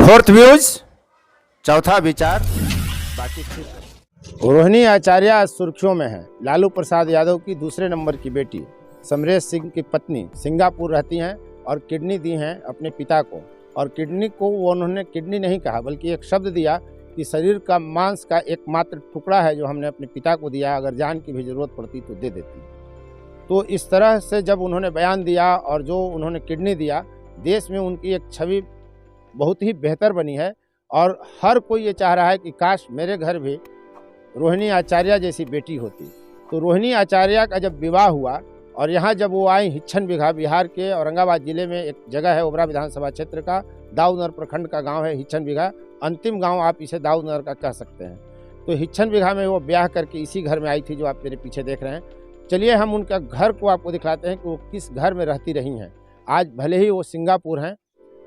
Fourth views, चौथा विचार, बाकी ठीक। रोहिणी आचार्य आज सुर्खियों में है। लालू प्रसाद यादव की दूसरे नंबर की बेटी समरेश सिंह की पत्नी सिंगापुर रहती हैं और किडनी दी हैं अपने पिता को। और किडनी को वो उन्होंने किडनी नहीं कहा बल्कि एक शब्द दिया कि शरीर का मांस का एकमात्र टुकड़ा है जो हमने अपने पिता को दिया, अगर जान की भी जरूरत पड़ती तो दे देती। तो इस तरह से जब उन्होंने बयान दिया और जो उन्होंने किडनी दिया, देश में उनकी एक छवि बहुत ही बेहतर बनी है। और हर कोई ये चाह रहा है कि काश मेरे घर भी रोहिणी आचार्य जैसी बेटी होती। तो रोहिणी आचार्य का जब विवाह हुआ और यहाँ जब वो आई हिच्छन बिघा, बिहार के औरंगाबाद जिले में एक जगह है, ओबरा विधानसभा क्षेत्र का दाऊदनगर प्रखंड का गांव है हिच्छन बिघा। अंतिम गांव आप इसे दाऊदनगर का कह सकते हैं। तो हिच्छन बिघा में वो ब्याह करके इसी घर में आई थी जो आप मेरे पीछे देख रहे हैं। चलिए हम उनका घर को आपको दिखलाते हैं कि वो किस घर में रहती रही हैं। आज भले ही वो सिंगापुर हैं।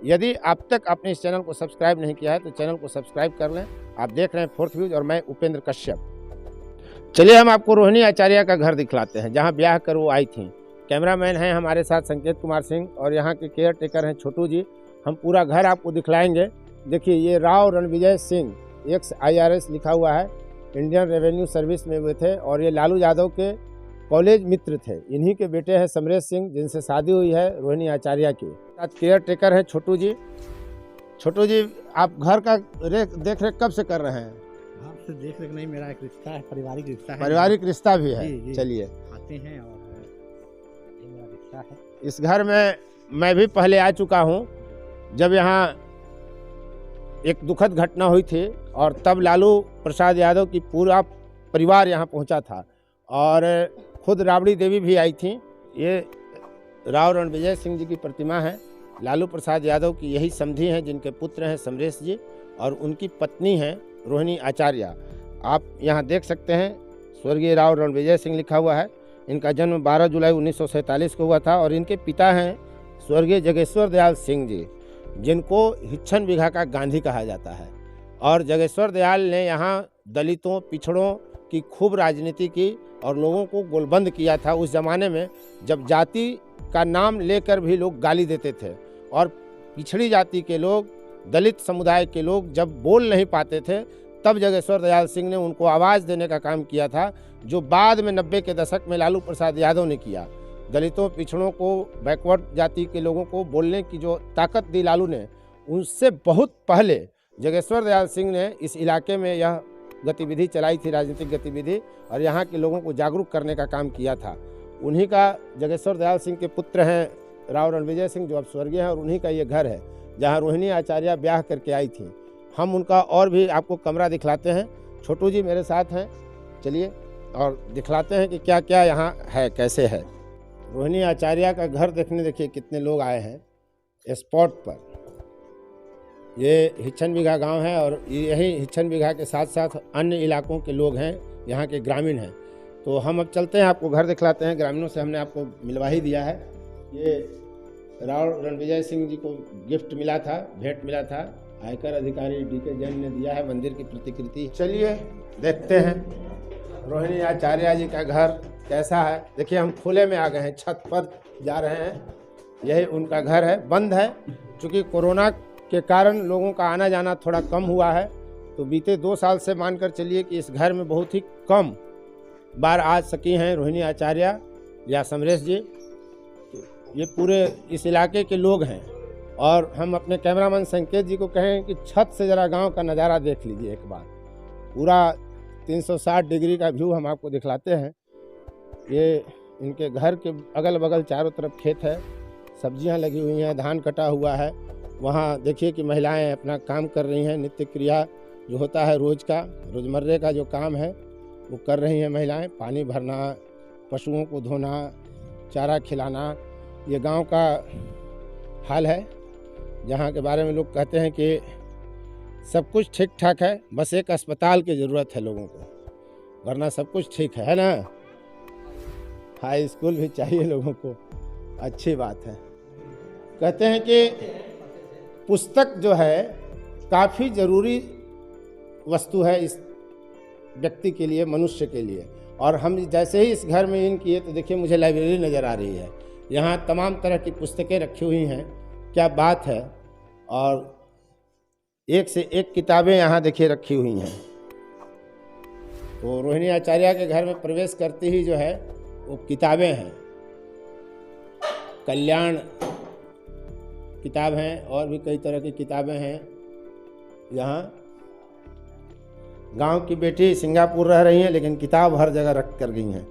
यदि आप तक आपने इस चैनल को सब्सक्राइब नहीं किया है तो चैनल को सब्सक्राइब कर लें। आप देख रहे हैं फोर्थ व्यूज और मैं उपेंद्र कश्यप। चलिए हम आपको रोहिणी आचार्य का घर दिखलाते हैं जहां ब्याह कर वो आई थी। कैमरामैन हैं हमारे साथ संकेत कुमार सिंह और यहाँ के केयर टेकर हैं छोटू जी। हम पूरा घर आपको दिखलाएंगे। देखिए ये राव रणविजय सिंह एक्स IRS लिखा हुआ है, इंडियन रेवेन्यू सर्विस में हुए थे और ये लालू यादव के कॉलेज मित्र थे। इन्हीं के बेटे हैं समरेश सिंह जिनसे शादी हुई है रोहिणी आचार्य की। आज केयर टेकर है छोटू जी। छोटू जी आप घर का देख रेख कब से कर रहे हैं? आपसे देख रेख नहीं, मेरा एक रिश्ता है, पारिवारिक रिश्ता है। पारिवारिक रिश्ता भी है। जी। चलिए आते हैं और ये मेरा रिश्ता है। इस घर में मैं भी पहले आ चुका हूँ जब यहाँ एक दुखद घटना हुई थी और तब लालू प्रसाद यादव की पूरा परिवार यहाँ पहुँचा था और खुद राबड़ी देवी भी आई थी। ये राव रणविजय सिंह जी की प्रतिमा है। लालू प्रसाद यादव की यही समधी हैं जिनके पुत्र हैं समरेश जी और उनकी पत्नी हैं रोहिणी आचार्य। आप यहाँ देख सकते हैं स्वर्गीय राव रणविजय सिंह लिखा हुआ है। इनका जन्म 12 जुलाई 1947 को हुआ था और इनके पिता हैं स्वर्गीय जगेश्वर दयाल सिंह जी जिनको हिच्छन बिघा का गांधी कहा जाता है। और जगेश्वर दयाल ने यहाँ दलितों पिछड़ों की खूब राजनीति की और लोगों को गोलबंद किया था उस ज़माने में जब जाति का नाम लेकर भी लोग गाली देते थे और पिछड़ी जाति के लोग, दलित समुदाय के लोग जब बोल नहीं पाते थे तब जगेश्वर दयाल सिंह ने उनको आवाज़ देने का काम किया था, जो बाद में 90 के दशक में लालू प्रसाद यादव ने किया। दलितों पिछड़ों को, बैकवर्ड जाति के लोगों को बोलने की जो ताकत दी लालू ने, उनसे बहुत पहले जगेश्वर दयाल सिंह ने इस इलाके में यह गतिविधि चलाई थी, राजनीतिक गतिविधि, और यहाँ के लोगों को जागरूक करने का काम किया था। उन्हीं का जगेश्वर दयाल सिंह के पुत्र हैं राव रणविजय सिंह जो अब स्वर्गीय हैं और उन्हीं का ये घर है जहाँ रोहिणी आचार्य ब्याह करके आई थी। हम उनका और भी आपको कमरा दिखलाते हैं। छोटू जी मेरे साथ हैं, चलिए और दिखलाते हैं कि क्या क्या यहाँ है, कैसे है। रोहिणी आचार्य का घर देखने देखिए कितने लोग आए हैं स्पॉट पर। ये हिच्छन बिघा गांव है और यही हिच्छन बिघा के साथ साथ अन्य इलाकों के लोग हैं, यहाँ के ग्रामीण हैं। तो हम अब चलते हैं, आपको घर दिखलाते हैं। ग्रामीणों से हमने आपको मिलवा ही दिया है। ये राव रणविजय सिंह जी को गिफ्ट मिला था, भेंट मिला था, आयकर अधिकारी DK जैन ने दिया है, मंदिर की प्रतिकृति। चलिए देखते हैं रोहिणी आचार्य जी का घर कैसा है। देखिए हम खुले में आ गए हैं, छत पर जा रहे हैं। यही उनका घर है, बंद है चूँकि कोरोना के कारण लोगों का आना जाना थोड़ा कम हुआ है। तो बीते 2 साल से मानकर चलिए कि इस घर में बहुत ही कम बार आ सकी हैं रोहिणी आचार्य या समरेश जी। ये पूरे इस इलाके के लोग हैं और हम अपने कैमरामैन संकेत जी को कहें कि छत से ज़रा गांव का नज़ारा देख लीजिए एक बार। पूरा 360 डिग्री का व्यू हम आपको दिखलाते हैं। ये इनके घर के अगल बगल चारों तरफ खेत है, सब्जियां लगी हुई हैं, धान कटा हुआ है। वहाँ देखिए कि महिलाएं अपना काम कर रही हैं, नित्य क्रिया जो होता है रोज़मर्रे का जो काम है वो कर रही हैं महिलाएं। पानी भरना, पशुओं को धोना, चारा खिलाना, ये गांव का हाल है जहां के बारे में लोग कहते हैं कि सब कुछ ठीक ठाक है, बस एक अस्पताल की ज़रूरत है लोगों को, वरना सब कुछ ठीक है ना। हाई स्कूल भी चाहिए लोगों को, अच्छी बात है। कहते हैं कि पुस्तक जो है काफ़ी ज़रूरी वस्तु है इस व्यक्ति के लिए, मनुष्य के लिए। और हम जैसे ही इस घर में इन किए तो देखिए मुझे लाइब्रेरी नज़र आ रही है। यहाँ तमाम तरह की पुस्तकें रखी हुई हैं, क्या बात है। और एक से एक किताबें यहाँ देखिए रखी हुई हैं। तो रोहिणी आचार्य के घर में प्रवेश करते ही जो है वो किताबें हैं, कल्याण किताब हैं और भी कई तरह की किताबें हैं। यहाँ गांव की बेटी सिंगापुर रह रही हैं लेकिन किताब हर जगह रख कर गई हैं।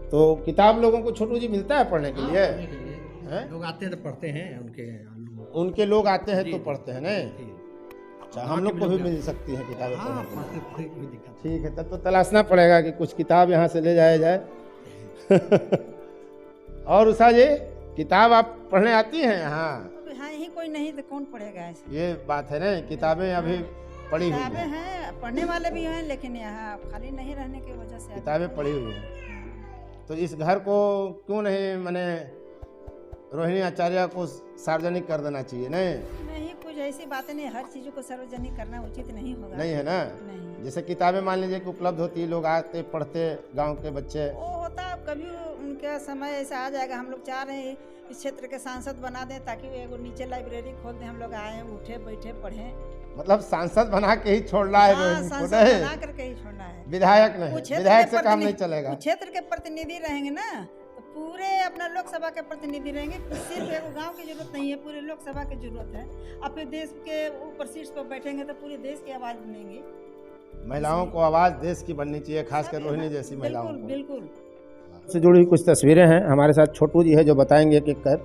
तो किताब लोगों को छोटू जी मिलता है पढ़ने के लिए? हैं? लोग आते हैं तो पढ़ते हैं, उनके लोग आते हैं तो पढ़ते हैं नहीं? जी। अच्छा, हम लोग को भी मिल सकती हैं किताबें हाँ, पढ़ने के लिए? पढ़ते कोई दिक्कत नहीं। ठीक है, तब तो तलाशना पड़ेगा कि कुछ किताब यहाँ से ले जाया जाए। और उषा जी, किताब आप पढ़ने आती हैं यहाँ? अब हाँ, यही कोई नहीं तो कौन पढ़ेगा ऐसे? ये बात है ना, किताबें अभी पढ़ी हुई किताबें हैं, हैं, पढ़ने वाले भी हैं, लेकिन यहाँ खाली नहीं रहने की वजह से किताबें पढ़ी हुई हैं। तो इस घर को क्यों नहीं मैंने रोहिणी आचार्य को सार्वजनिक कर देना चाहिए? नहीं, कुछ ऐसी बातें नहीं, हर चीज़ों को सार्वजनिक करना उचित नहीं होगा। नहीं है ना? नहीं, जैसे किताबें मान लीजिए कि उपलब्ध होती, लोग आते पढ़ते, गांव के बच्चे। वो होता कभी उनका समय ऐसा आ जाएगा। हम लोग चाह रहे हैं इस क्षेत्र के सांसद बना दें ताकि वो एगो नीचे लाइब्रेरी खोल दें, हम लोग आए उठे बैठे पढ़ें। मतलब सांसद बना के ही छोड़ना है हाँ, रोहिणी को, सांसद नहीं? बना करके ही छोड़ना है। विधायक नहीं, वो क्षेत्र विधायक के से काम नहीं प्रतिनिधि- चलेगा। वो क्षेत्र के प्रतिनिधि रहेंगे ना, तो पूरे अपना लोकसभा के प्रतिनिधि रहेंगे। सिर्फ एगो गांव की जरूरत नहीं है, पूरे लोकसभा की जरूरत है। अब फिर देश के ऊपर सीट्स पर बैठेंगे तो पूरे देश की आवाज बनेंगी। महिलाओं को आवाज देश की बननी चाहिए, खासकर रोहिणी जैसी महिलाओं बिल्कुल को। बिल्कुल। से जुड़ी हुई कुछ तस्वीरें हैं। हमारे साथ छोटू जी है जो बताएंगे एक एक कर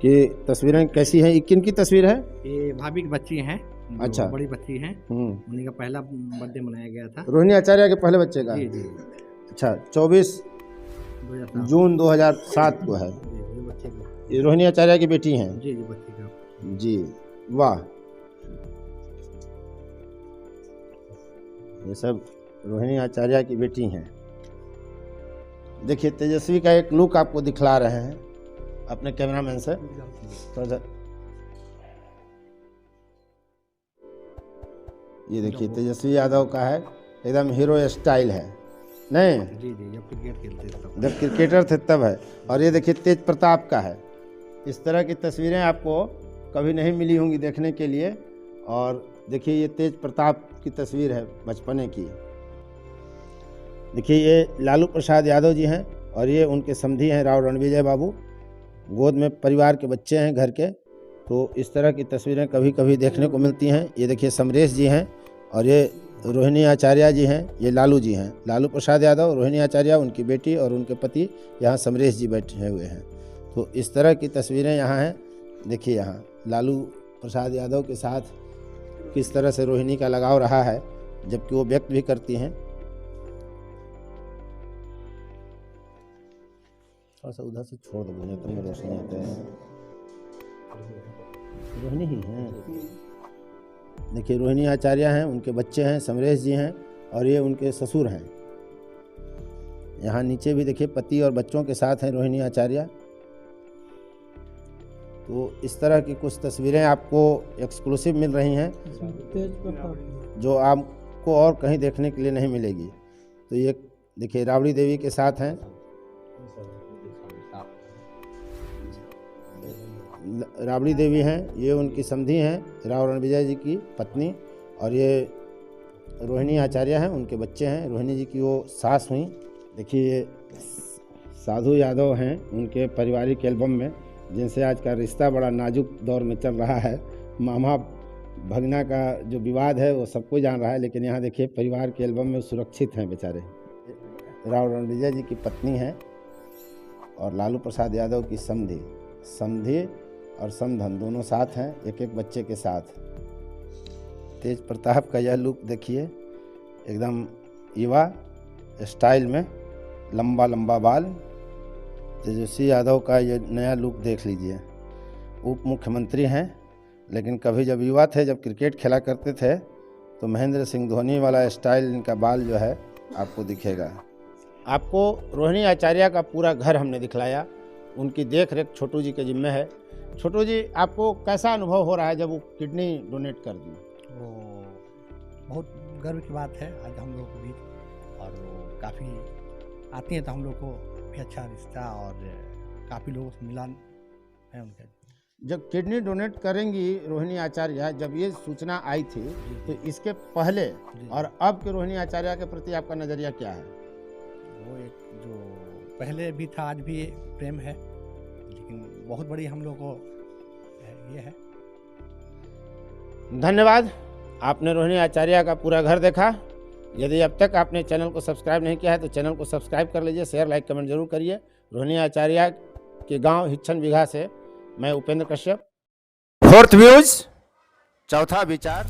कि तस्वीरें कैसी हैं। ये किन की तस्वीर है? ये भाभी की बच्ची हैं, जो अच्छा। बड़ी बच्ची हैं, उन्हीं का पहला बर्थडे मनाया गया था। रोहिणी आचार्य के पहले बच्चे का? जी जी, अच्छा, 24 2007 जून 2007 को है। जी, ये बच्चे का। ये रोहिणी आचार्य की बेटी हैं? जी जी, बच्ची का। जी, वाह। ये सब रोहिणी आचार्य की बेटी हैं। देखिए तेजस्वी का एक लुक आपको दिखला रहे हैं अपने कैमरामैन से थोड़ा सा। ये देखिए तेजस्वी यादव का है, एकदम हीरो स्टाइल है नहीं? जी जी, जब क्रिकेट खेलते थे तब। जब क्रिकेटर थे तब है। और ये देखिए तेज प्रताप का है। इस तरह की तस्वीरें आपको कभी नहीं मिली होंगी देखने के लिए। और देखिए ये तेज प्रताप की तस्वीर है बचपने की। देखिए ये लालू प्रसाद यादव जी हैं और ये उनके समधी हैं राव रणविजय बाबू। गोद में परिवार के बच्चे हैं घर के। तो इस तरह की तस्वीरें कभी कभी देखने को मिलती हैं। ये देखिए समरेश जी हैं और ये रोहिणी आचार्य जी हैं, ये लालू जी हैं। लालू प्रसाद यादव, रोहिणी आचार्य, उनकी बेटी और उनके पति, यहाँ समरेश जी बैठे हुए हैं। तो इस तरह की तस्वीरें यहाँ हैं। देखिए यहाँ लालू प्रसाद यादव के साथ किस तरह से रोहिणी का लगाव रहा है, जबकि वो व्यक्त भी करती हैं। थोड़ा सा उधर से छोड़ दो मुझे, तुम रोशनी आते हैं। रोहिणी ही हैं। देखिए रोहिणी आचार्य हैं, उनके बच्चे हैं, समरेश जी हैं और ये उनके ससुर हैं। यहाँ नीचे भी देखिए पति और बच्चों के साथ हैं रोहिणी आचार्य। तो इस तरह की कुछ तस्वीरें आपको एक्सक्लूसिव मिल रही हैं जो आपको और कहीं देखने के लिए नहीं मिलेगी। तो ये देखिए राबड़ी देवी के साथ हैं, राबड़ी देवी हैं, ये उनकी समधी हैं राव रणविजय जी की पत्नी। और ये रोहिणी आचार्य हैं, उनके बच्चे हैं। रोहिणी जी की वो सास हुई। देखिए ये साधु यादव हैं, उनके पारिवारिक एल्बम में, जिनसे आज का रिश्ता बड़ा नाजुक दौर में चल रहा है। मामा भगना का जो विवाद है वो सबको जान रहा है, लेकिन यहाँ देखिए परिवार के एल्बम में सुरक्षित हैं बेचारे। राव रणविजय जी की पत्नी हैं और लालू प्रसाद यादव की समधी और समधन दोनों साथ हैं, एक एक बच्चे के साथ। तेज प्रताप का यह लुक देखिए, एकदम युवा स्टाइल में, लंबा लंबा बाल। तेजस्वी यादव का ये नया लुक देख लीजिए। उप मुख्यमंत्री हैं, लेकिन कभी जब युवा थे, जब क्रिकेट खेला करते थे, तो महेंद्र सिंह धोनी वाला स्टाइल इनका बाल जो है आपको दिखेगा। आपको रोहिणी आचार्य का पूरा घर हमने दिखलाया, उनकी देख रेख छोटू जी के जिम्मे है। छोटू जी, आपको कैसा अनुभव हो रहा है जब वो किडनी डोनेट कर दी? वो बहुत गर्व की बात है आज हम लोग के बीच। और वो काफ़ी आती हैं तो हम लोग को भी अच्छा रिश्ता और काफ़ी लोगों से मिलन है उनका। जब किडनी डोनेट करेंगी रोहिणी आचार्य, जब ये सूचना आई थी तो इसके पहले और अब के रोहिणी आचार्य के प्रति आपका नज़रिया क्या है? वो एक जो पहले भी था आज भी प्रेम है, लेकिन बहुत बड़ी हम लोग को ये है। धन्यवाद, आपने रोहिणी आचार्य का पूरा घर देखा। यदि अब तक आपने चैनल को सब्सक्राइब नहीं किया है तो चैनल को सब्सक्राइब कर लीजिए, शेयर लाइक कमेंट जरूर करिए। रोहिणी आचार्य के गांव हिच्छन बीघा से मैं उपेंद्र कश्यप। फोर्थ व्यूज, चौथा विचार।